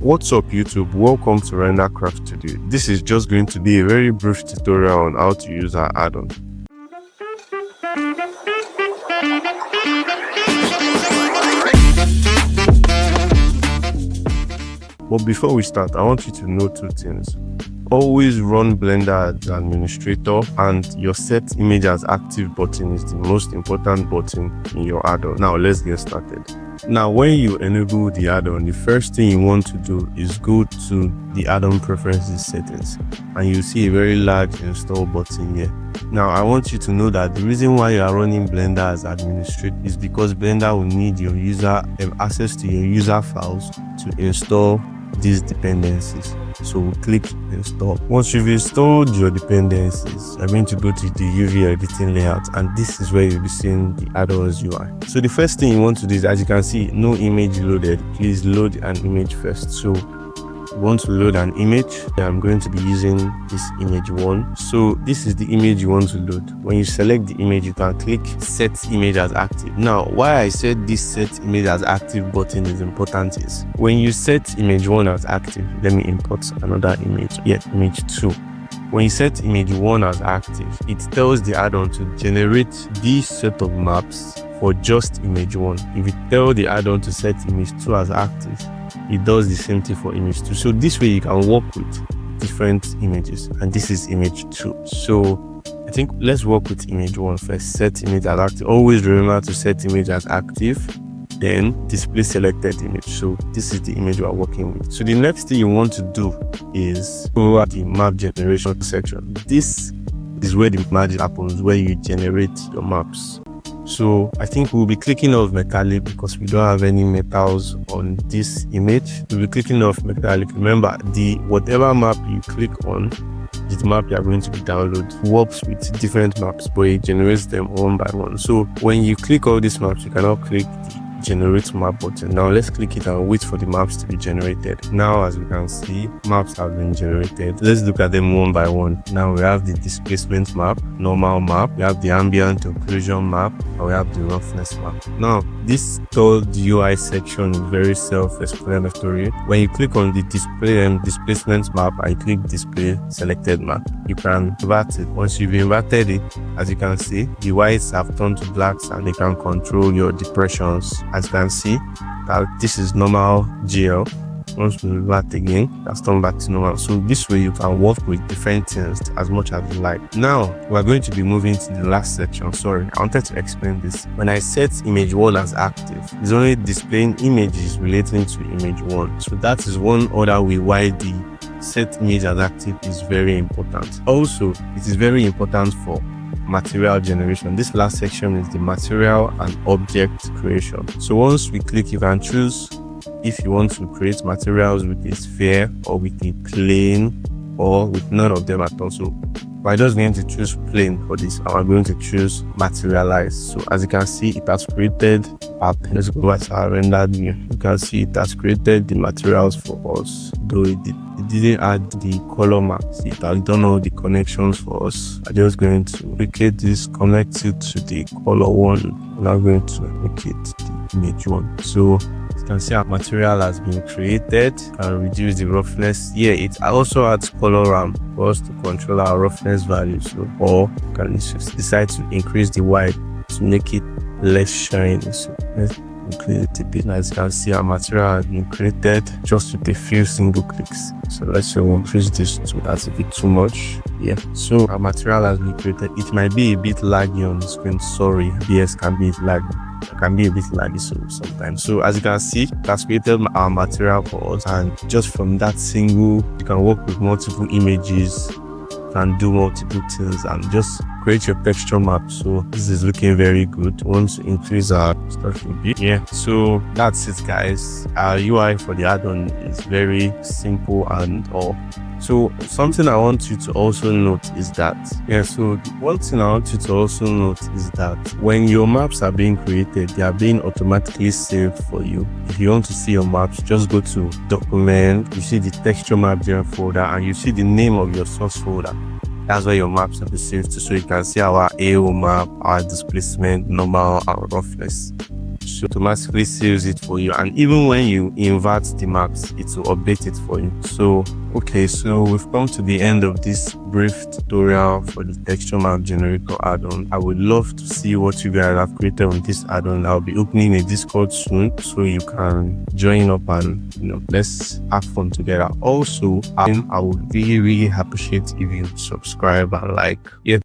What's up YouTube, welcome to RenderCraft today. This is just going to be a very brief tutorial on how to use our add-on. But before we start, I want you to know two things. Always run Blender as administrator, and your set image as active button is the most important button in your add-on. Now let's get started. Now when you enable the add-on, the first thing you want to do is go to the add-on preferences settings, and you see a very large install button here. Now I want you to know that the reason why you are running Blender as administrator is because Blender will need your user access to your user files to install these dependencies. So we'll click install. Once you've installed your dependencies, you're going to go to the UV editing layout, and this is where you'll be seeing the add-ons UI. So the first thing you want to do is, as you can see, no image loaded. Please load an image first. So you want to load an image. I'm going to be using this image 1. So this is the image you want to load. When you select the image, you can click set image as active. Now why I said this set image as active button is important is when you set image 1 as active, let me import another image, image 2. When you set image 1 as active, it tells the add-on to generate this set of maps for just image 1. If you tell the add-on to set image 2 as active, it does the same thing for image 2. So this way you can work with different images, and this is image 2. So I think let's work with image 1 first. Set image as active. Always remember to set image as active, then display selected image. So this is the image we are working with. So the next thing you want to do is go at the map generation section. This is where the magic happens, where you generate your maps. So I think we'll be clicking off metallic because we don't have any metals on this image. We'll be clicking off metallic. Remember, the whatever map you click on is the map you are going to be downloading. Works with different maps, but it generates them one by one. So when you click all these maps, you cannot click the generate map button. Now let's click it and wait for the maps to be generated. Now as you can see, maps have been generated. Let's look at them one by one. Now we have the displacement map, normal map, we have the ambient occlusion map, and we have the roughness map. Now this third UI section is very self-explanatory. When you click on the displacement map and click display selected map, you can invert it. Once you've inverted it, as you can see, the whites have turned to blacks and they can control your depressions. As you can see, that this is normal GL. Once we revert again, that's turned back to normal. So this way you can work with different things as much as you like. Now we're going to be moving to the last section. Sorry, I wanted to explain this. When I set image 1 as active, it's only displaying images relating to image 1. So that is one other way why the set image as active is very important. Also, it is very important for material generation. This last section is the material and object creation. So once we click, you can choose if you want to create materials with a sphere or with a plane or with none of them at all. So we're just going to choose plane for this, and we're going to choose materialize. So as you can see, it has created let's go back to our rendered view. You can see it has created the materials for us, though it didn't add the color maps. It has done all the connections for us. I'm just going to replicate this, connect it to the color one. We're now going to make it the image 1. So as you can see, our material has been created and reduce the roughness. It also adds color ramp for us to control our roughness values. So, or you can decide to increase the white to make it less shiny. So let's increase it a bit. As you can see, our material has been created just with a few single clicks. So let's say we'll increase this to, that's a bit too much. So our material has been created. It might be a bit laggy on the screen. Sorry, BS can be laggy. It can be a bit laggy sometimes. So as you can see, that's created our material for us, and just from that single, you can work with multiple images, can do multiple things, and just create your texture map. So this is looking very good. We want to increase our stuff a bit. So that's it, guys. Our UI for the add-on is very simple and all. So something I want you to also note is that one thing I want you to also note is that when your maps are being created, they are being automatically saved for you. If you want to see your maps, just go to document, you see the texture map there folder, and you see the name of your source folder. That's where your maps will be saved to, so you can see our AO map, our displacement, normal, our roughness. so it automatically saves it for you, and even when you invert the marks, it will update it for you. So okay, so we've come to the end of this brief tutorial for the texture map generator add-on. I would love to see what you guys have created on this add-on. I'll be opening a Discord soon, so you can join up and let's have fun together. Also, I would really appreciate if you subscribe and like. Yeah.